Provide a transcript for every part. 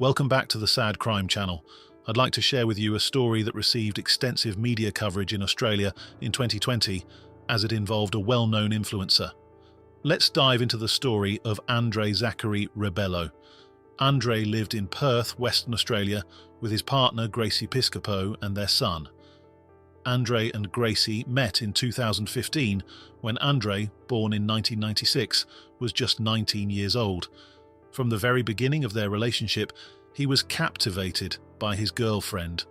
Welcome back to the Sad Crime Channel. I'd like to share with you a story that received extensive media coverage in Australia in 2020 as it involved a well-known influencer. Let's dive into the story of Andre Zachary Rebelo. Andre lived in Perth, Western Australia, with his partner Gracie Piscopo and their son. Andre and Gracie met in 2015 when Andre, born in 1996, was just 19 years old. From the very beginning of their relationship, he was captivated by his girlfriend.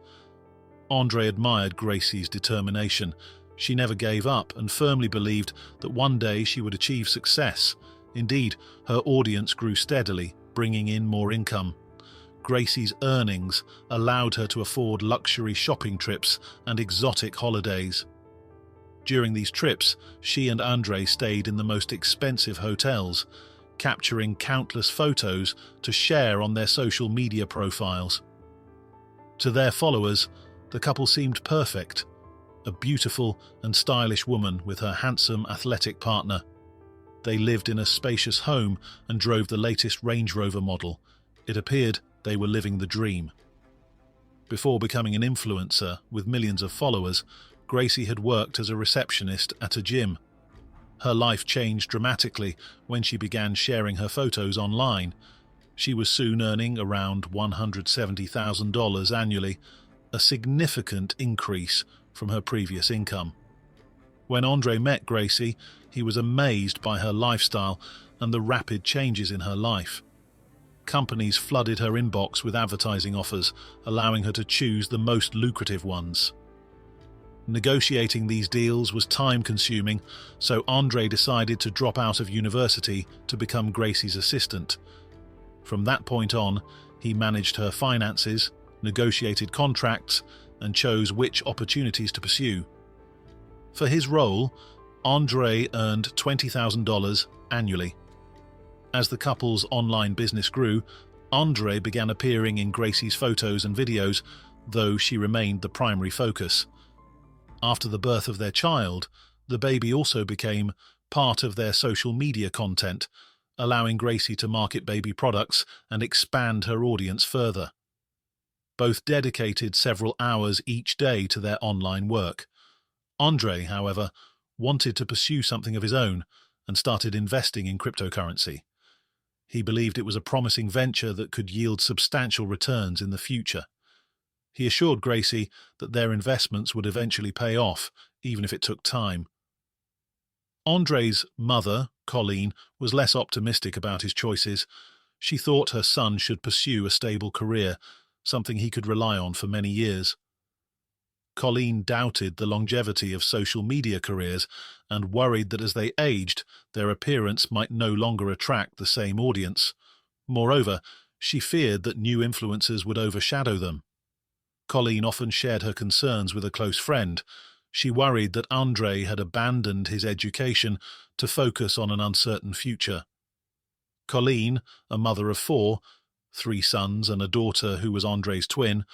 Andre admired Gracie's determination. She never gave up and firmly believed that one day she would achieve success. Indeed, her audience grew steadily, bringing in more income. Gracie's earnings allowed her to afford luxury shopping trips and exotic holidays. During these trips, she and Andre stayed in the most expensive hotels, capturing countless photos to share on their social media profiles. To their followers, the couple seemed perfect, a beautiful and stylish woman with her handsome, athletic partner. They lived in a spacious home and drove the latest Range Rover model. It appeared they were living the dream. Before becoming an influencer with millions of followers, Gracie had worked as a receptionist at a gym. Her life changed dramatically when she began sharing her photos online. She was soon earning around $170,000 annually, a significant increase from her previous income. When Andre met Gracie, he was amazed by her lifestyle and the rapid changes in her life. Companies flooded her inbox with advertising offers, allowing her to choose the most lucrative ones. Negotiating these deals was time-consuming, so Andre decided to drop out of university to become Gracie's assistant. From that point on, he managed her finances, negotiated contracts, and chose which opportunities to pursue. For his role, Andre earned $20,000 annually. As the couple's online business grew, Andre began appearing in Gracie's photos and videos, though she remained the primary focus. After the birth of their child, the baby also became part of their social media content, allowing Gracie to market baby products and expand her audience further. Both dedicated several hours each day to their online work. Andre, however, wanted to pursue something of his own and started investing in cryptocurrency. He believed it was a promising venture that could yield substantial returns in the future. He assured Gracie that their investments would eventually pay off, even if it took time. Andre's mother, Colleen, was less optimistic about his choices. She thought her son should pursue a stable career, something he could rely on for many years. Colleen doubted the longevity of social media careers and worried that as they aged, their appearance might no longer attract the same audience. Moreover, she feared that new influencers would overshadow them. Colleen often shared her concerns with a close friend. She worried that Andre had abandoned his education to focus on an uncertain future. Colleen, a mother of four, 3 sons and a daughter who was Andre's twin,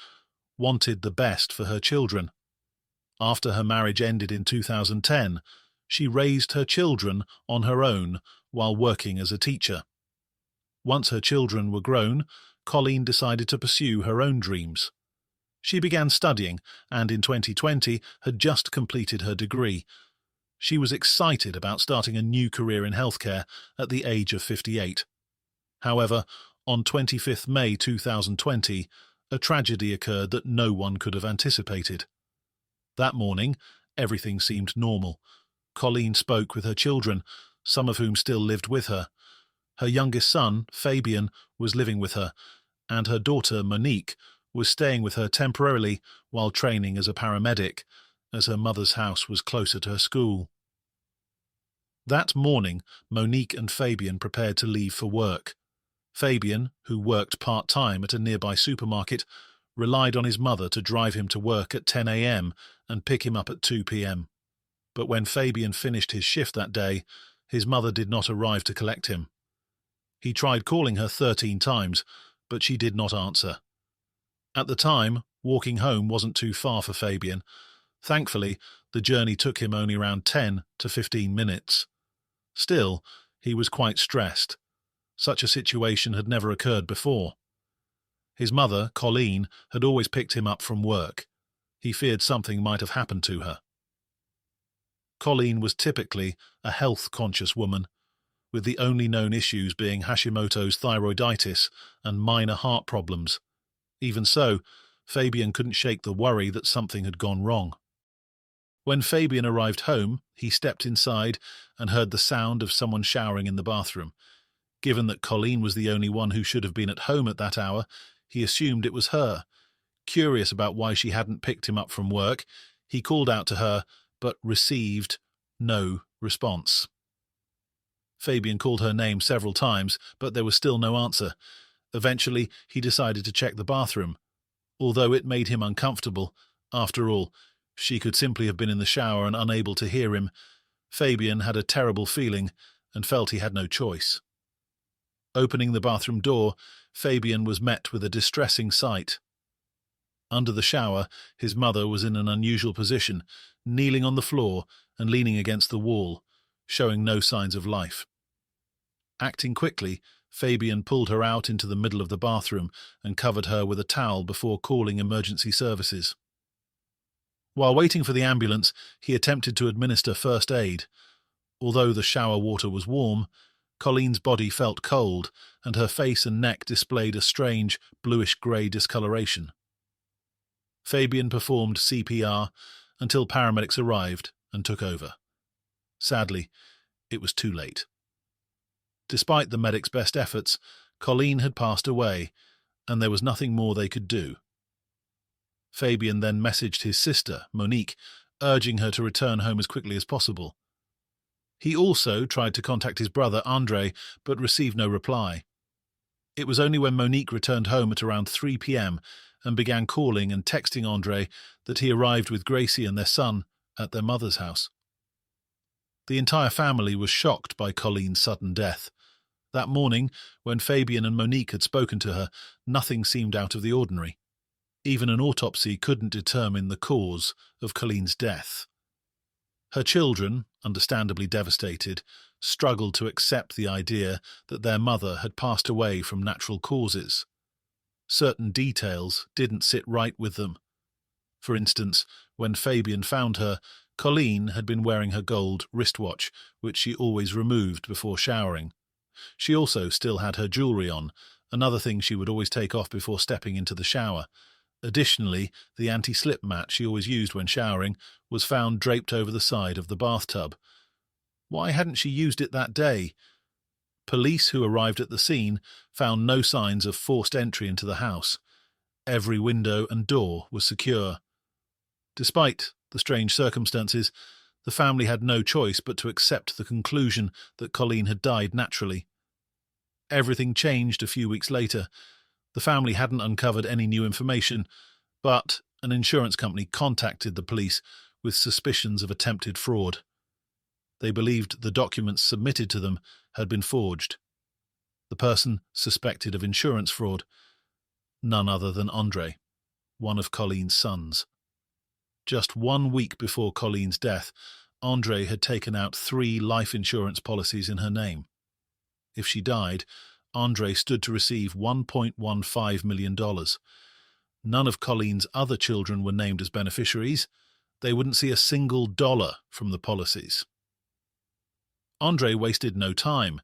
wanted the best for her children. After her marriage ended in 2010, she raised her children on her own while working as a teacher. Once her children were grown, Colleen decided to pursue her own dreams. She began studying and in 2020 had just completed her degree. She was excited about starting a new career in healthcare at the age of 58. However, on 25th May 2020, a tragedy occurred that no one could have anticipated. That morning, everything seemed normal. Colleen spoke with her children, some of whom still lived with her. Her youngest son, Fabian, was living with her, and her daughter, Monique, was staying with her temporarily while training as a paramedic, as her mother's house was closer to her school. That morning, Monique and Fabian prepared to leave for work. Fabian, who worked part-time at a nearby supermarket, relied on his mother to drive him to work at 10 a.m. and pick him up at 2 p.m. But when Fabian finished his shift that day, his mother did not arrive to collect him. He tried calling her 13 times, but she did not answer. At the time, walking home wasn't too far for Fabian. Thankfully, the journey took him only around 10 to 15 minutes. Still, he was quite stressed. Such a situation had never occurred before. His mother, Colleen, had always picked him up from work. He feared something might have happened to her. Colleen was typically a health-conscious woman, with the only known issues being Hashimoto's thyroiditis and minor heart problems. Even so, Fabian couldn't shake the worry that something had gone wrong. When Fabian arrived home, he stepped inside and heard the sound of someone showering in the bathroom. Given that Colleen was the only one who should have been at home at that hour, he assumed it was her. Curious about why she hadn't picked him up from work, he called out to her, but received no response. Fabian called her name several times, but there was still no answer. Eventually, he decided to check the bathroom. Although it made him uncomfortable, after all, she could simply have been in the shower and unable to hear him. Fabian had a terrible feeling and felt he had no choice. Opening the bathroom door, Fabian was met with a distressing sight. Under the shower, his mother was in an unusual position, kneeling on the floor and leaning against the wall, showing no signs of life. Acting quickly, Fabian pulled her out into the middle of the bathroom and covered her with a towel before calling emergency services. While waiting for the ambulance, he attempted to administer first aid. Although the shower water was warm, Colleen's body felt cold, and her face and neck displayed a strange, bluish-grey discoloration. Fabian performed CPR until paramedics arrived and took over. Sadly, it was too late. Despite the medics' best efforts, Colleen had passed away, and there was nothing more they could do. Fabian then messaged his sister, Monique, urging her to return home as quickly as possible. He also tried to contact his brother, Andre, but received no reply. It was only when Monique returned home at around 3 p.m. and began calling and texting Andre that he arrived with Gracie and their son at their mother's house. The entire family was shocked by Colleen's sudden death. That morning, when Fabian and Monique had spoken to her, nothing seemed out of the ordinary. Even an autopsy couldn't determine the cause of Colleen's death. Her children, understandably devastated, struggled to accept the idea that their mother had passed away from natural causes. Certain details didn't sit right with them. For instance, when Fabian found her, Colleen had been wearing her gold wristwatch, which she always removed before showering. She also still had her jewellery on, another thing she would always take off before stepping into the shower. Additionally, the anti-slip mat she always used when showering was found draped over the side of the bathtub. Why hadn't she used it that day? Police who arrived at the scene found no signs of forced entry into the house. Every window and door was secure. Despite the strange circumstances, the family had no choice but to accept the conclusion that Colleen had died naturally. Everything changed a few weeks later. The family hadn't uncovered any new information, but an insurance company contacted the police with suspicions of attempted fraud. They believed the documents submitted to them had been forged. The person suspected of insurance fraud, none other than Andre, one of Colleen's sons. Just 1 week before Colleen's death, Andre had taken out 3 life insurance policies in her name. If she died, Andre stood to receive $1.15 million. None of Colleen's other children were named as beneficiaries. They wouldn't see a single dollar from the policies. Andre wasted no time.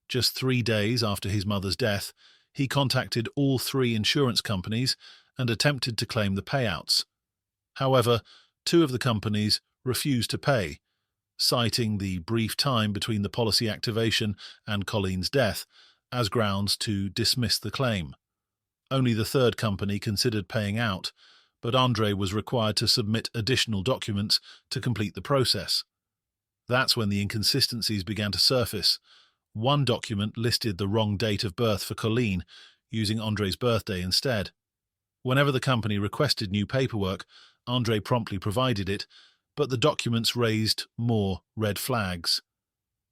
Just 3 days after his mother's death, he contacted all 3 insurance companies and attempted to claim the payouts. However, 2 of the companies refused to pay, citing the brief time between the policy activation and Colleen's death as grounds to dismiss the claim. Only the 3rd company considered paying out, but Andre was required to submit additional documents to complete the process. That's when the inconsistencies began to surface. One document listed the wrong date of birth for Colleen, using Andre's birthday instead. Whenever the company requested new paperwork, Andre promptly provided it, but the documents raised more red flags.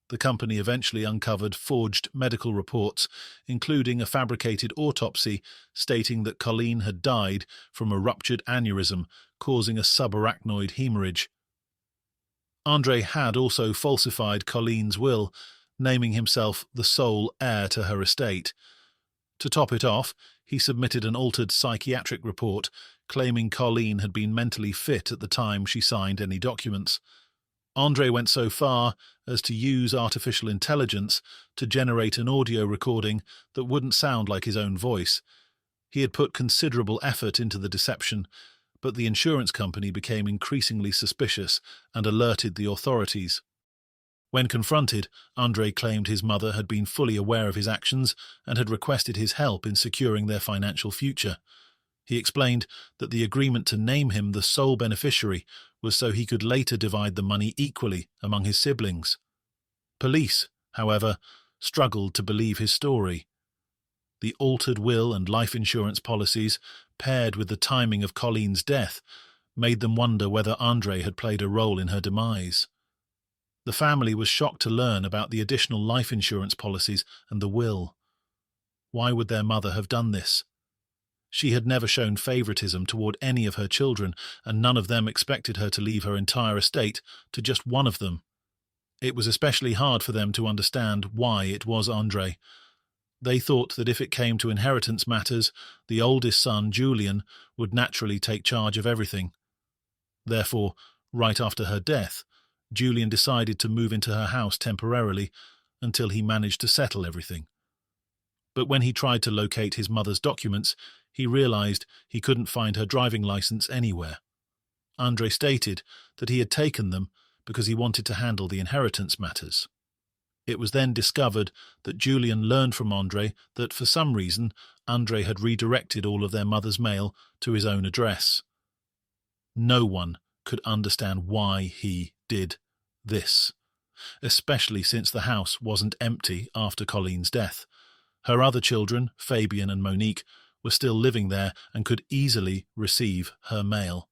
The company eventually uncovered forged medical reports, including a fabricated autopsy stating that Colleen had died from a ruptured aneurysm causing a subarachnoid hemorrhage. Andre had also falsified Colleen's will, naming himself the sole heir to her estate. To top it off, he submitted an altered psychiatric report claiming Colleen had been mentally fit at the time she signed any documents. Andre went so far as to use artificial intelligence to generate an audio recording that wouldn't sound like his own voice. He had put considerable effort into the deception, but the insurance company became increasingly suspicious and alerted the authorities. When confronted, Andre claimed his mother had been fully aware of his actions and had requested his help in securing their financial future. He explained that the agreement to name him the sole beneficiary was so he could later divide the money equally among his siblings. Police, however, struggled to believe his story. The altered will and life insurance policies, paired with the timing of Colleen's death, made them wonder whether Andre had played a role in her demise. The family was shocked to learn about the additional life insurance policies and the will. Why would their mother have done this? She had never shown favoritism toward any of her children, and none of them expected her to leave her entire estate to just one of them. It was especially hard for them to understand why it was Andre. They thought that if it came to inheritance matters, the oldest son, Julian, would naturally take charge of everything. Therefore, right after her death, Julian decided to move into her house temporarily until he managed to settle everything. But when he tried to locate his mother's documents, he realized he couldn't find her driving license anywhere. Andre stated that he had taken them because he wanted to handle the inheritance matters. It was then discovered that Julian learned from Andre that for some reason Andre had redirected all of their mother's mail to his own address. No one could understand why he did this, especially since the house wasn't empty after Colleen's death. Her other children, Fabian and Monique, were still living there and could easily receive her mail.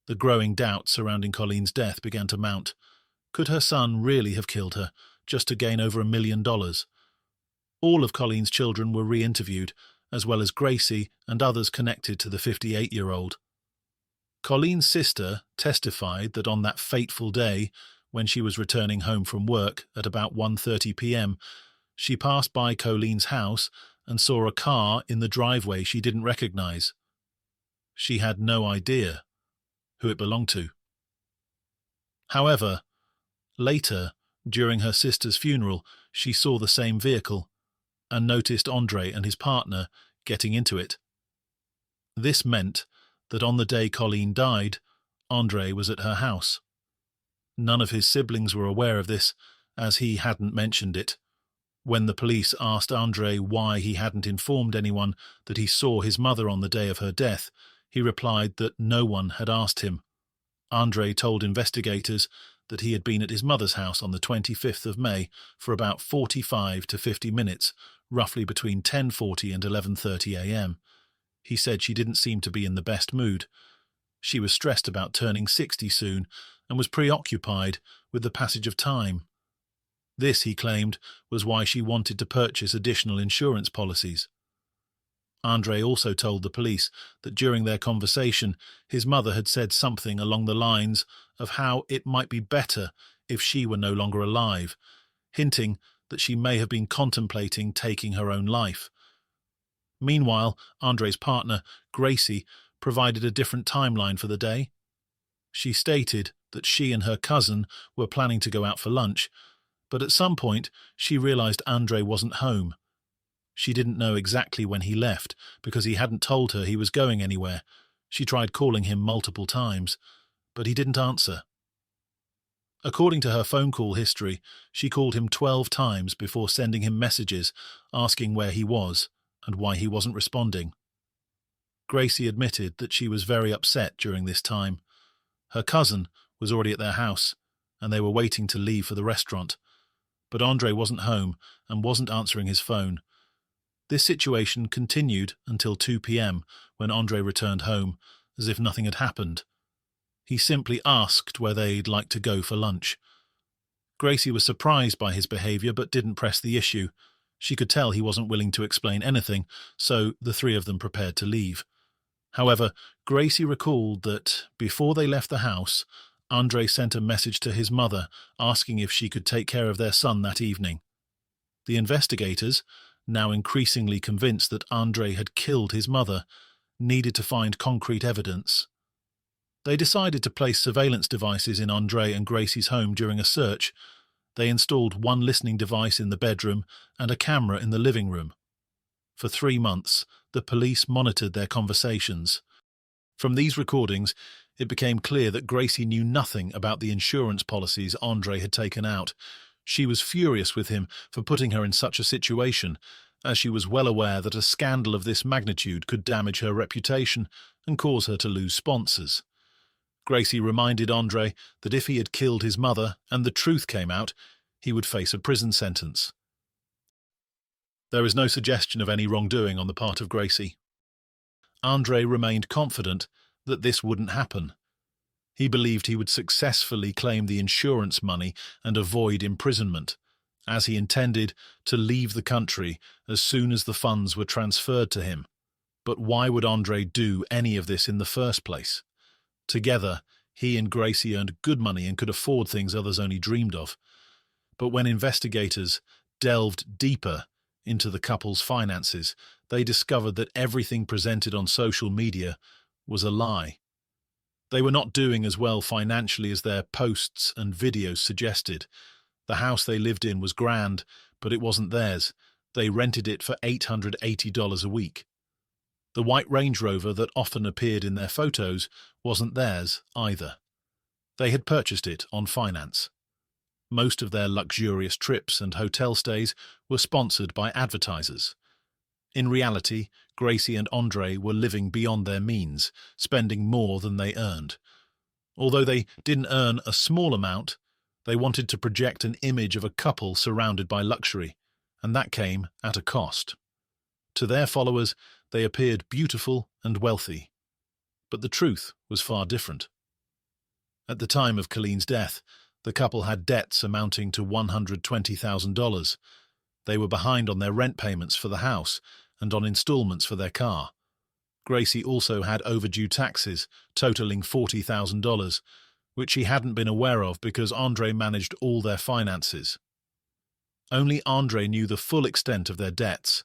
The growing doubt surrounding Colleen's death began to mount. Could her son really have killed her, just to gain over $1 million? All of Colleen's children were re-interviewed, as well as Gracie and others connected to the 58-year-old. Colleen's sister testified that on that fateful day, when she was returning home from work at about 1:30 p.m., she passed by Colleen's house and saw a car in the driveway she didn't recognize. She had no idea who it belonged to. However, later, during her sister's funeral, she saw the same vehicle and noticed Andre and his partner getting into it. This meant that on the day Colleen died, Andre was at her house. None of his siblings were aware of this, as he hadn't mentioned it. When the police asked Andre why he hadn't informed anyone that he saw his mother on the day of her death, he replied that no one had asked him. Andre told investigators that he had been at his mother's house on the 25th of May for about 45 to 50 minutes, roughly between 10:40 and 11:30 a.m. He said she didn't seem to be in the best mood. She was stressed about turning 60 soon and was preoccupied with the passage of time. This, he claimed, was why she wanted to purchase additional insurance policies. Andre also told the police that during their conversation, his mother had said something along the lines of how it might be better if she were no longer alive, hinting that she may have been contemplating taking her own life. Meanwhile, Andre's partner, Gracie, provided a different timeline for the day. She stated that she and her cousin were planning to go out for lunch, but at some point she realized Andre wasn't home. She didn't know exactly when he left because he hadn't told her he was going anywhere. She tried calling him multiple times, but he didn't answer. According to her phone call history, she called him 12 times before sending him messages asking where he was and why he wasn't responding. Gracie admitted that she was very upset during this time. Her cousin was already at their house, and they were waiting to leave for the restaurant. But Andre wasn't home and wasn't answering his phone. This situation continued until 2 p.m. when Andre returned home, as if nothing had happened. He simply asked where they'd like to go for lunch. Gracie was surprised by his behavior but didn't press the issue. She could tell he wasn't willing to explain anything, so the three of them prepared to leave. However, Gracie recalled that, before they left the house, Andre sent a message to his mother asking if she could take care of their son that evening. The investigators, now increasingly convinced that Andre had killed his mother, needed to find concrete evidence. They decided to place surveillance devices in Andre and Gracie's home during a search. They installed one listening device in the bedroom and a camera in the living room. For 3 months, the police monitored their conversations. From these recordings, it became clear that Gracie knew nothing about the insurance policies Andre had taken out. She was furious with him for putting her in such a situation, as she was well aware that a scandal of this magnitude could damage her reputation and cause her to lose sponsors. Gracie reminded Andre that if he had killed his mother and the truth came out, he would face a prison sentence. There is no suggestion of any wrongdoing on the part of Gracie. Andre remained confident that this wouldn't happen. He believed he would successfully claim the insurance money and avoid imprisonment, as he intended to leave the country as soon as the funds were transferred to him. But why would Andre do any of this in the first place? Together, he and Gracie earned good money and could afford things others only dreamed of. But when investigators delved deeper into the couple's finances, they discovered that everything presented on social media was a lie. They were not doing as well financially as their posts and videos suggested. The house they lived in was grand, but it wasn't theirs. They rented it for $880 a week. The white Range Rover that often appeared in their photos wasn't theirs either. They had purchased it on finance. Most of their luxurious trips and hotel stays were sponsored by advertisers. In reality, Gracie and Andre were living beyond their means, spending more than they earned. Although they didn't earn a small amount, they wanted to project an image of a couple surrounded by luxury, and that came at a cost. To their followers, they appeared beautiful and wealthy. But the truth was far different. At the time of Colleen's death, the couple had debts amounting to $120,000. They were behind on their rent payments for the house and on installments for their car. Gracie also had overdue taxes totaling $40,000, which she hadn't been aware of because Andre managed all their finances. Only Andre knew the full extent of their debts.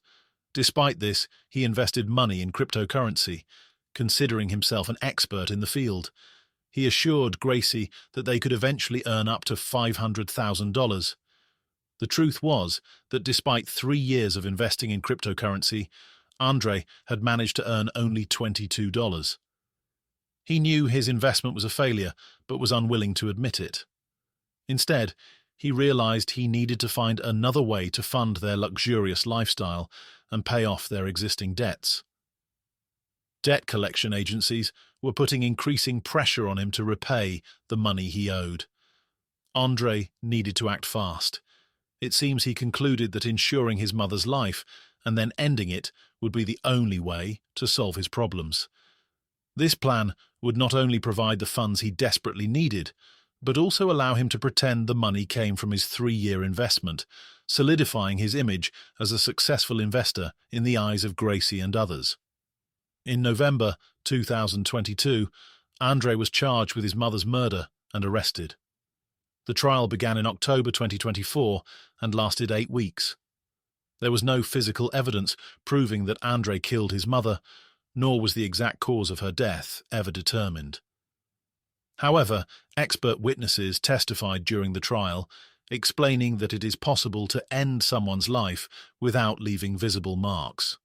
Despite this, he invested money in cryptocurrency, considering himself an expert in the field. He assured Gracie that they could eventually earn up to $500,000. The truth was that despite 3 years of investing in cryptocurrency, Andre had managed to earn only $22. He knew his investment was a failure, but was unwilling to admit it. Instead, he realized he needed to find another way to fund their luxurious lifestyle and pay off their existing debts. Debt collection agencies were putting increasing pressure on him to repay the money he owed. Andre needed to act fast. It seems he concluded that ensuring his mother's life and then ending it would be the only way to solve his problems. This plan would not only provide the funds he desperately needed, but also allow him to pretend the money came from his 3-year investment, solidifying his image as a successful investor in the eyes of Gracie and others. In November 2022, Andre was charged with his mother's murder and arrested. The trial began in October 2024 and lasted 8 weeks. There was no physical evidence proving that Andre killed his mother, nor was the exact cause of her death ever determined. However, expert witnesses testified during the trial, explaining that it is possible to end someone's life without leaving visible marks.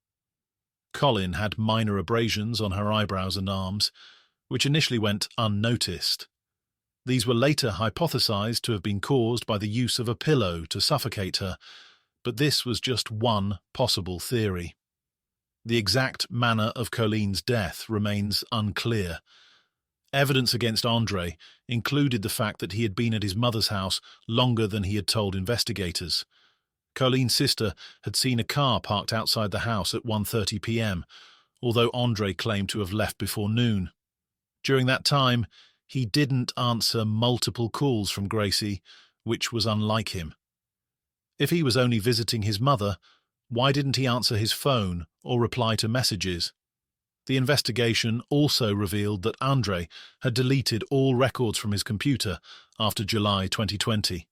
Colleen had minor abrasions on her eyebrows and arms, which initially went unnoticed. These were later hypothesized to have been caused by the use of a pillow to suffocate her, but this was just one possible theory. The exact manner of Colleen's death remains unclear. Evidence against Andre included the fact that he had been at his mother's house longer than he had told investigators. Colleen's sister had seen a car parked outside the house at 1:30 p.m., although Andre claimed to have left before noon. During that time, he didn't answer multiple calls from Gracie, which was unlike him. If he was only visiting his mother, why didn't he answer his phone or reply to messages? The investigation also revealed that Andre had deleted all records from his computer after July 2020.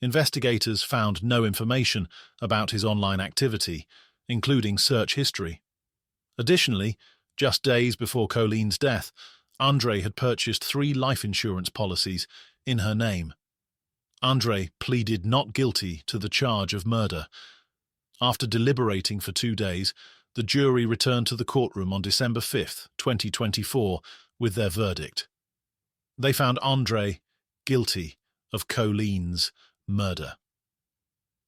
Investigators found no information about his online activity, including search history. Additionally, just days before Colleen's death, Andre had purchased 3 life insurance policies in her name. Andre pleaded not guilty to the charge of murder. After deliberating for 2 days, the jury returned to the courtroom on December 5, 2024, with their verdict. They found Andre guilty of Colleen's murder.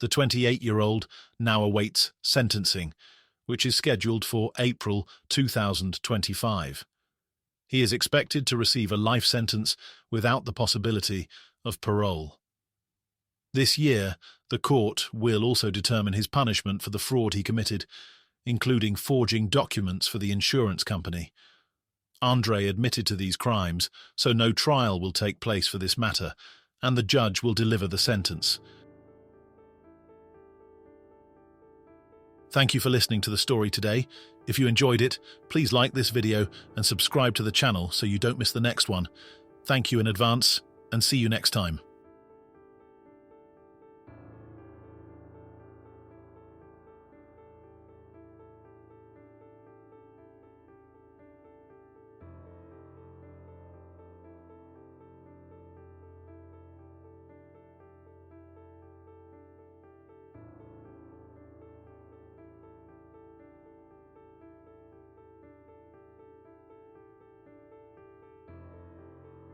The 28-year-old now awaits sentencing, which is scheduled for April 2025. He is expected to receive a life sentence without the possibility of parole. This year, the court will also determine his punishment for the fraud he committed, including forging documents for the insurance company. Andre admitted to these crimes, so no trial will take place for this matter, and the judge will deliver the sentence. Thank you for listening to the story today. If you enjoyed it, please like this video and subscribe to the channel so you don't miss the next one. Thank you in advance, and see you next time.